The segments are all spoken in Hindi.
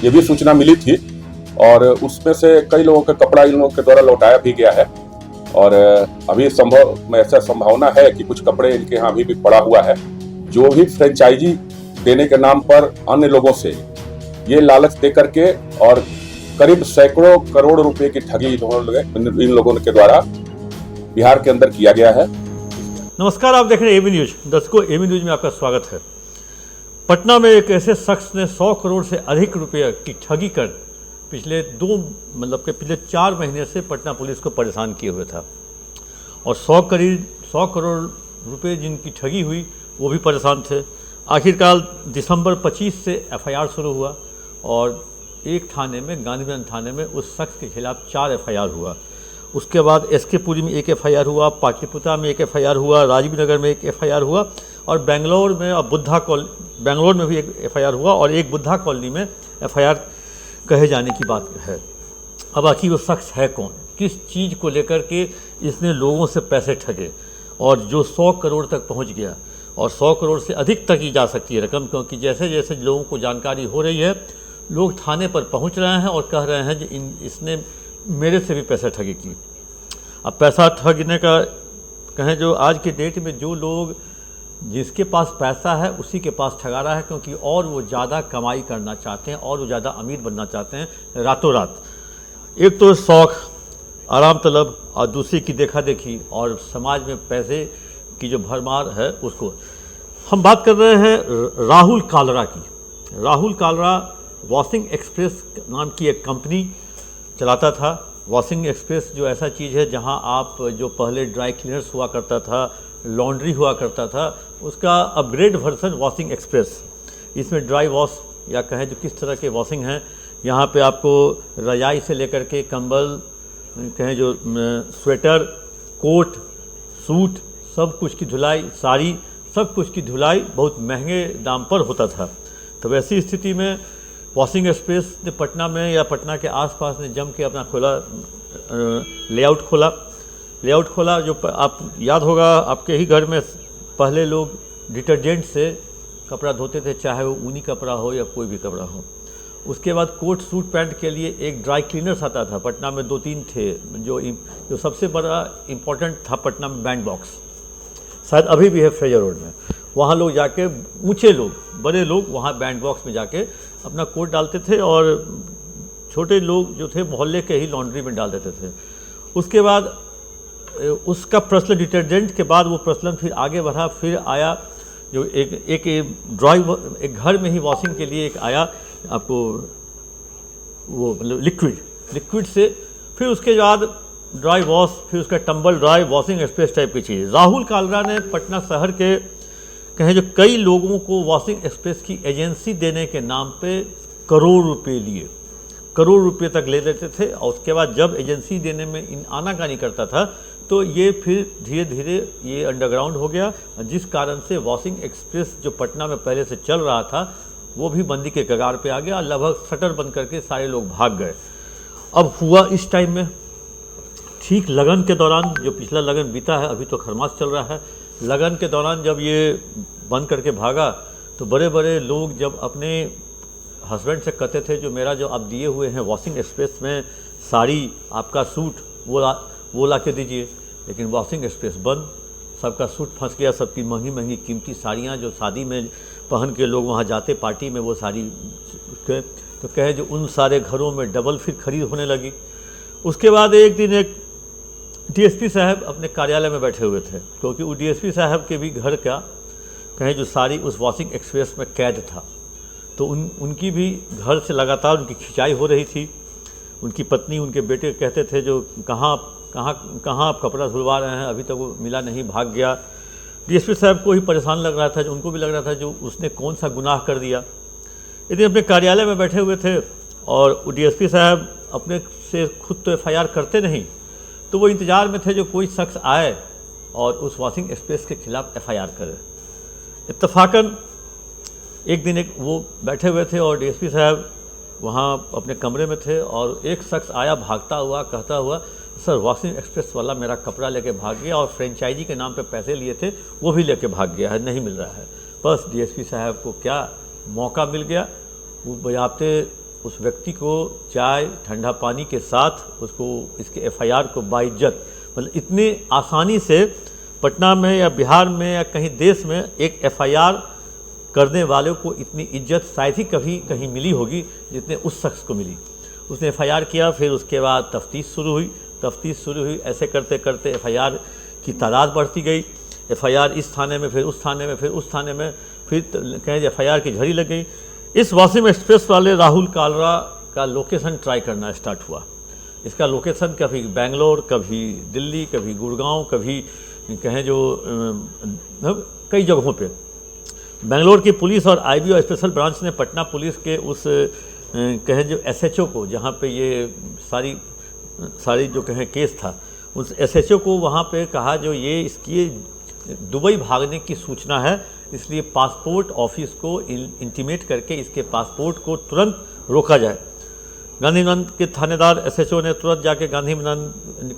ये भी सूचना मिली थी और उसमें से कई लोगों का कपड़ा इन लोगों के द्वारा लौटाया भी गया है। और अभी ऐसा संभावना है कि कुछ कपड़े इनके यहाँ अभी भी पड़ा हुआ है। जो भी फ्रेंचाइजी देने के नाम पर अन्य लोगों से ये लालच दे करके और करीब सैकड़ों करोड़ रुपए की ठगी इन लोगों के द्वारा बिहार के अंदर किया गया है। नमस्कार, आप देख रहे हैं एबी न्यूज। दर्शकों, एबी न्यूज में आपका स्वागत है। पटना में एक ऐसे शख्स ने 100 करोड़ से अधिक रुपये की ठगी कर पिछले 4 महीने से पटना पुलिस को परेशान किए हुए था और 100 करोड़ रुपए जिनकी ठगी हुई वो भी परेशान थे। आखिरकार दिसंबर 25 से एफआईआर शुरू हुआ और एक थाने में, गांधी मैदान थाने में उस शख्स के खिलाफ 4 एफआईआर हुआ। उसके बाद एसके पुरी में 1 एफआईआर हुआ, पाटलिपुत्रा में 1 एफआईआर हुआ, राजीव नगर में 1 एफआईआर हुआ और बेंगलोर में और बेंगलोर में भी 1 एफआईआर हुआ और एक बुद्धा कॉलोनी में एफआईआर कहे जाने की बात है। अब आखिर वो शख्स है कौन, किस चीज़ को लेकर के इसने लोगों से पैसे ठगे और जो 100 करोड़ तक पहुंच गया और 100 करोड़ से अधिक तक ही जा सकती है रकम, क्योंकि जैसे जैसे लोगों को जानकारी हो रही है लोग थाने पर पहुंच रहे हैं और कह रहे हैं कि इसने मेरे से भी पैसा ठगी की। अब पैसा ठगने का कहें, जो आज के डेट में जो लोग जिसके पास पैसा है उसी के पास ठगा रहा है, क्योंकि और वो ज़्यादा कमाई करना चाहते हैं और वो ज़्यादा अमीर बनना चाहते हैं रातों रात। एक तो शौक़, आराम तलब और दूसरी की देखा देखी और समाज में पैसे की जो भरमार है उसको। हम बात कर रहे हैं राहुल कालरा की। राहुल कालरा वॉशिंग एक्सप्रेस नाम की एक कंपनी चलाता था। वॉशिंग एक्सप्रेस जो ऐसा चीज़ है जहां आप, जो पहले ड्राई क्लीनर्स हुआ करता था, लॉन्ड्री हुआ करता था, उसका अपग्रेड वर्जन वॉशिंग एक्सप्रेस। इसमें ड्राई वॉश या कहें जो किस तरह के वॉशिंग हैं, यहाँ पे आपको रजाई से लेकर के कंबल, कहें जो स्वेटर, कोट, सूट, सब कुछ की धुलाई, साड़ी, सब कुछ की धुलाई बहुत महंगे दाम पर होता था। तो वैसी स्थिति में वॉशिंग एक्सप्रेस ने पटना में या पटना के आसपास ने जम के अपना लेआउट खोला। जो आप याद होगा, आपके ही घर में पहले लोग डिटर्जेंट से कपड़ा धोते थे, चाहे वो ऊनी कपड़ा हो या कोई भी कपड़ा हो। उसके बाद कोट, सूट, पैंट के लिए एक ड्राई क्लीनर्स आता था। पटना में 2-3 थे। जो सबसे बड़ा इम्पोर्टेंट था पटना में बैंड बॉक्स, शायद अभी भी है फ्रेजर रोड में। वहाँ लोग जाके, ऊँचे लोग, बड़े लोग वहाँ बैंड बॉक्स में जाके अपना कोट डालते थे और छोटे लोग जो थे मोहल्ले के ही लॉन्ड्री में डाल देते थे। उसके बाद उसका प्रचलन, डिटर्जेंट के बाद वो प्रचलन फिर आगे बढ़ा। फिर आया जो एक घर में ही वॉशिंग के लिए एक आया आपको वो लिक्विड से, फिर उसके बाद ड्राई वॉश, फिर उसका tumble dry, washing express type की चीज़। राहुल कालरा ने पटना शहर के कहें जो कई लोगों को वॉशिंग एक्सप्रेस की एजेंसी देने के नाम पे करोड़ रुपए लिए, करोड़ रुपए तक ले लेते थे। और उसके बाद जब एजेंसी देने में आनाकानी करता था तो ये फिर धीरे धीरे ये अंडरग्राउंड हो गया, जिस कारण से वॉशिंग एक्सप्रेस जो पटना में पहले से चल रहा था वो भी बंदी के कगार पे आ गया। लगभग शटर बंद करके सारे लोग भाग गए। अब हुआ इस टाइम में, ठीक लगन के दौरान, जो पिछला लगन बीता है, अभी तो खरमास चल रहा है, लगन के दौरान जब ये बंद करके भागा तो बड़े बड़े लोग जब अपने हस्बैंड से कहते थे जो मेरा जो आप दिए हुए हैं वॉशिंग एक्सप्रेस में साड़ी, आपका सूट, वो ला के दीजिए, लेकिन वॉशिंग एक्सप्रेस बंद। सबका सूट फंस गया, सबकी महंगी महंगी कीमती साड़ियाँ जो शादी में पहन के लोग वहाँ जाते पार्टी में, वो साड़ी तो कहे जो उन सारे घरों में डबल फिर खरीद होने लगी। उसके बाद एक दिन एक डीएसपी साहब अपने कार्यालय में बैठे हुए थे, क्योंकि वो डीएसपी साहब के भी घर का कहें जो सारी उस वॉशिंग एक्सप्रेस में कैद था, तो उनकी भी घर से लगातार उनकी खिंचाई हो रही थी। उनकी पत्नी, उनके बेटे कहते थे जो कहाँ आप कपड़ा धुलवा रहे हैं, अभी तक वो मिला नहीं, भाग गया। डीएसपी साहब को ही परेशान लग रहा था, उनको भी लग रहा था जो उसने कौन सा गुनाह कर दिया। यदि अपने कार्यालय में बैठे हुए थे और डीएसपी साहब अपने से खुद तो एफआईआर करते नहीं, तो वो इंतज़ार में थे जो कोई शख्स आए और उस वॉशिंग एक्सप्रेस के खिलाफ एफआईआर करे। इत्तफाकन एक दिन वो बैठे हुए थे और डीएसपी साहब वहाँ अपने कमरे में थे और एक शख्स आया भागता हुआ, कहता हुआ, सर वॉशिंग एक्सप्रेस वाला मेरा कपड़ा लेके भाग गया और फ्रेंचाइजी के नाम पे पैसे लिए थे वो भी लेके भाग गया है, नहीं मिल रहा है। बस डीएसपी साहब को क्या मौका मिल गया, वो बजाते उस व्यक्ति को चाय ठंडा पानी के साथ उसको इसके एफआईआर को बाइज्जत, मतलब इतनी आसानी से पटना में या बिहार में या कहीं देश में एक एफआईआर करने वाले को इतनी इज्जत शायद ही कभी कहीं मिली होगी जितने उस शख्स को मिली। उसने एफआईआर किया, फिर उसके बाद तफ्तीश शुरू हुई। ऐसे करते करते एफआईआर की तादाद बढ़ती गई। एफआईआर इस थाने में, फिर उस थाने में, फिर उस थाने में, फिर कहें एफआईआर की झड़ी लग गई। इस वासिम एक्सप्रेस वाले राहुल कालरा का लोकेशन ट्राई करना स्टार्ट हुआ। इसका लोकेशन कभी बेंगलोर, कभी दिल्ली, कभी गुड़गांव, कभी कहें जो कई जगहों पे। बेंगलोर की पुलिस और आईबी और स्पेशल ब्रांच ने पटना पुलिस के उस कहें जो एसएचओ को, जहाँ पे ये सारी जो कहें केस था, उस एसएचओ को वहाँ पे कहा जो ये इसकी दुबई भागने की सूचना है, इसलिए पासपोर्ट ऑफिस को इंटीमेट करके इसके पासपोर्ट को तुरंत रोका जाए। गांधी मैदान के थानेदार एसएचओ ने तुरंत जाके गांधी मैदान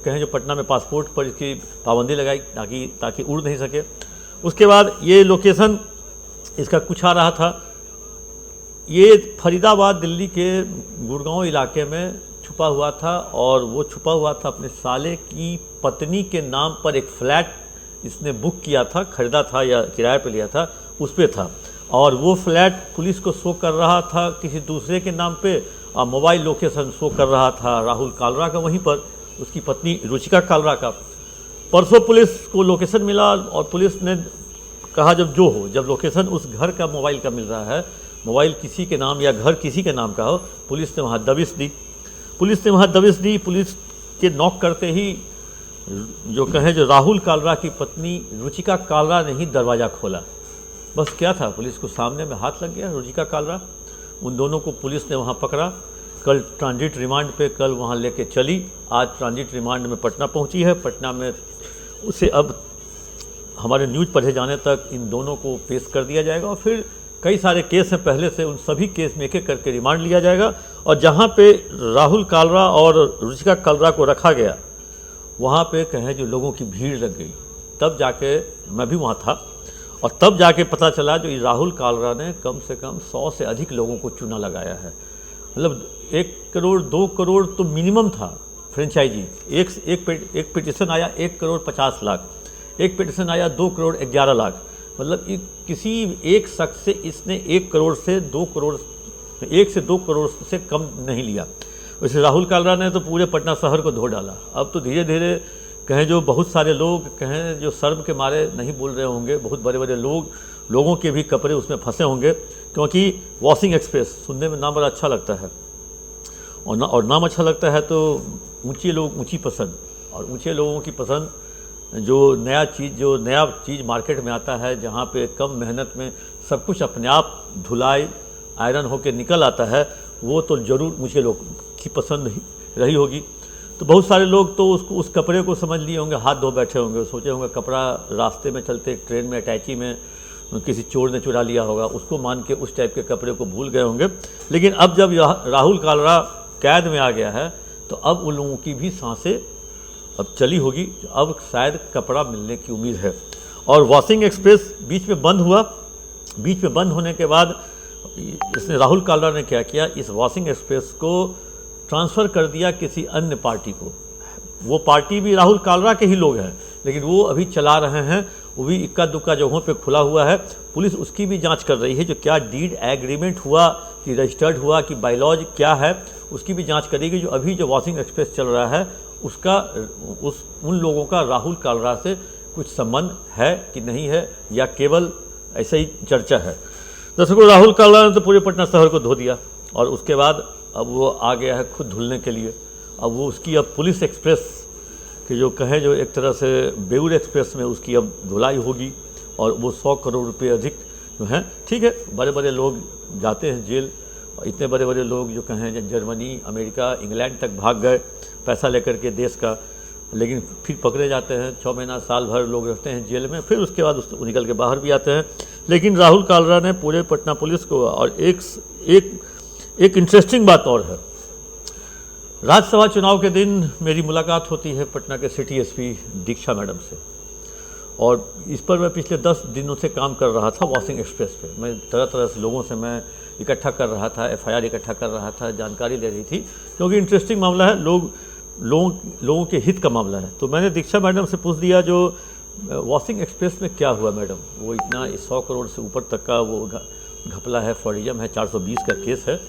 कहें जो पटना में पासपोर्ट पर इसकी पाबंदी लगाई ताकि उड़ नहीं सके। उसके बाद ये लोकेशन इसका कुछ आ रहा था। ये फरीदाबाद दिल्ली के गुड़गांव इलाके में छुपा हुआ था और वो छुपा हुआ था अपने साले की पत्नी के नाम पर एक फ्लैट इसने बुक किया था, खरीदा था या किराए पे लिया था, उस पे था। और वो फ्लैट पुलिस को शो कर रहा था किसी दूसरे के नाम पे, और मोबाइल लोकेशन शो कर रहा था राहुल कालरा का, वहीं पर उसकी पत्नी रुचिका कालरा का। परसों पुलिस को लोकेशन मिला और पुलिस ने कहा जब लोकेशन उस घर का मोबाइल का मिल रहा है, मोबाइल किसी के नाम या घर किसी के नाम का हो, पुलिस ने वहाँ दबिश दी। पुलिस के नॉक करते ही जो राहुल कालरा की पत्नी रुचिका कालरा ने ही दरवाज़ा खोला। बस क्या था, पुलिस को सामने में हाथ लग गया रुचिका कालरा। उन दोनों को पुलिस ने वहाँ पकड़ा। कल ट्रांजिट रिमांड पे कल वहाँ लेके चली। आज ट्रांजिट रिमांड में पटना पहुँची है। पटना में उसे अब हमारे न्यूज़ पढ़े जाने तक इन दोनों को पेश कर दिया जाएगा और फिर कई सारे केस हैं पहले से, उन सभी केस में एक एक करके रिमांड लिया जाएगा। और जहाँ पे राहुल कालरा और रुचिका कालरा को रखा गया, वहाँ पे कहें जो लोगों की भीड़ लग गई। तब जाके मैं भी वहाँ था और तब जाके पता चला जो राहुल कालरा ने कम से कम 100 से अधिक लोगों को चूना लगाया है। मतलब 1 करोड़ 2 करोड़ तो मिनिमम था फ्रेंचाइजी। एक पिटिशन आया 1 करोड़ 50 लाख, एक पिटिशन आया 2 करोड़ 11 लाख। मतलब किसी एक शख्स से इसने 1 करोड़ से 2 करोड़, 1 से 2 करोड़ से कम नहीं लिया। वैसे राहुल कालरा ने तो पूरे पटना शहर को धो डाला। अब तो धीरे धीरे कहें जो बहुत सारे लोग कहें जो शर्म के मारे नहीं बोल रहे होंगे, बहुत बड़े बड़े लोगों के भी कपड़े उसमें फंसे होंगे, क्योंकि वॉशिंग एक्सप्रेस सुनने में नाम बड़ा अच्छा लगता है और नाम अच्छा लगता है तो ऊंची पसंद, और ऊंचे लोगों की पसंद जो नया चीज़ मार्केट में आता है, जहाँ पे कम मेहनत में सब कुछ अपने आप धुलाई आयरन होकर निकल आता है, वो तो ज़रूर मुझे लोग की पसंद ही रही होगी। तो बहुत सारे लोग तो उस कपड़े को समझ लिए होंगे, हाथ धो बैठे होंगे, सोचे होंगे कपड़ा रास्ते में चलते ट्रेन में अटैची में किसी चोर ने चुरा लिया होगा, उसको मान के उस टाइप के कपड़े को भूल गए होंगे। लेकिन अब जब राहुल कालरा कैद में आ गया है तो अब उन लोगों की भी सांसें अब चली होगी, अब शायद कपड़ा मिलने की उम्मीद है। और वॉशिंग एक्सप्रेस बीच में बंद हुआ। बीच में बंद होने के बाद इसने राहुल कालरा ने क्या किया, इस वॉशिंग एक्सप्रेस को ट्रांसफ़र कर दिया किसी अन्य पार्टी को। वो पार्टी भी राहुल कालरा के ही लोग हैं, लेकिन वो अभी चला रहे हैं, वो भी इक्का दुक्का जगहों पे खुला हुआ है। पुलिस उसकी भी जांच कर रही है, जो क्या डीड एग्रीमेंट हुआ कि रजिस्टर्ड हुआ कि बायलॉज क्या है, उसकी भी जांच करेगी। जो अभी जो वॉशिंग एक्सप्रेस चल रहा है उसका उन लोगों का राहुल कालरा से कुछ संबंध है कि नहीं है, या केवल ऐसा ही चर्चा है। दर्शकों, राहुल कालरा ने तो पूरे पटना शहर को धो दिया और उसके बाद अब वो आ गया है खुद धुलने के लिए। अब वो उसकी अब पुलिस एक्सप्रेस कि जो कहें जो एक तरह से बेउर एक्सप्रेस में उसकी अब धुलाई होगी और वो 100 करोड़ रुपये अधिक जो हैं। ठीक है, बड़े बड़े लोग जाते हैं जेल, इतने बड़े बड़े लोग जो कहें जर्मनी, अमेरिका, इंग्लैंड तक भाग गए पैसा लेकर के देश का, लेकिन फिर पकड़े जाते हैं। 6 महीना साल भर लोग रहते हैं जेल में, फिर उसके बाद उसको निकल के बाहर भी आते हैं। लेकिन राहुल कालरा ने पूरे पटना पुलिस को, और एक इंटरेस्टिंग बात और है, राज्यसभा चुनाव के दिन मेरी मुलाकात होती है पटना के सिटी एसपी दीक्षा मैडम से, और इस पर मैं पिछले 10 दिनों से काम कर रहा था वॉशिंग एक्सप्रेस पे। मैं तरह तरह से लोगों से मैं इकट्ठा कर रहा था, एफआईआर इकट्ठा कर रहा था, जानकारी ले रही थी, क्योंकि इंटरेस्टिंग मामला है, लोगों के हित का मामला है। तो मैंने दीक्षा मैडम से पूछ दिया जो वॉशिंग एक्सप्रेस में क्या हुआ मैडम, वो इतना 100 करोड़ से ऊपर तक का वो घपला है, फॉर्डिजम है, 420 का केस है।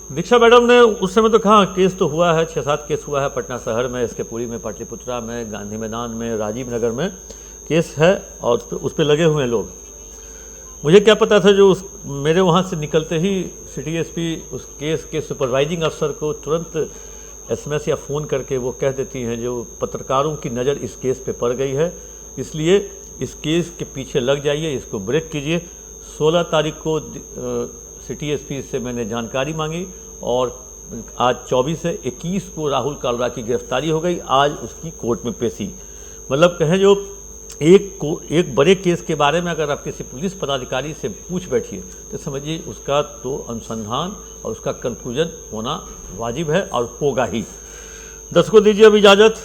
दीक्षा मैडम ने उस समय तो कहा केस तो हुआ है, 6-7 केस हुआ है पटना शहर में, इसके पुरी में, पाटलिपुत्रा में, गांधी मैदान में, राजीव नगर में केस है और उस पर लगे हुए हैं लोग। मुझे क्या पता था जो मेरे वहाँ से निकलते ही सिटी एसपी उस केस के सुपरवाइजिंग अफसर को तुरंत एसएमएस या फ़ोन करके वो कह देती हैं जो पत्रकारों की नज़र इस केस पे पड़ गई है, इसलिए इस केस के पीछे लग जाइए, इसको ब्रेक कीजिए। 16 तारीख को सिटी एसपी से मैंने जानकारी मांगी और आज 24 से 21 को राहुल कालरा की गिरफ्तारी हो गई। आज उसकी कोर्ट में पेशी, मतलब कहें जो एक बड़े केस के बारे में अगर आप किसी पुलिस पदाधिकारी से पूछ बैठिए तो समझिए उसका तो अनुसंधान और उसका कंक्लूजन होना वाजिब है और होगा ही। दर्शकों दीजिए अब इजाज़त,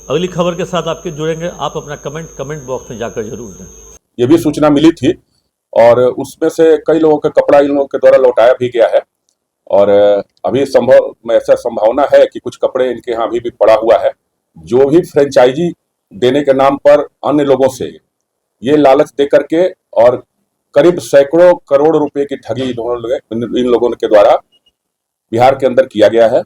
अगली खबर के साथ आपके जुड़ेंगे। आप अपना कमेंट बॉक्स में जाकर जरूर दें। ये भी सूचना मिली थी और उसमें से कई लोगों का कपड़ा इन लोगों के द्वारा लौटाया भी गया है और अभी ऐसा संभावना है कि कुछ कपड़े इनके यहाँ अभी भी पड़ा हुआ है। जो भी फ्रेंचाइजी देने के नाम पर अन्य लोगों से ये लालच दे करके और करीब सैकड़ों करोड़ रुपए की ठगी इन लोगों के द्वारा बिहार के अंदर किया गया है।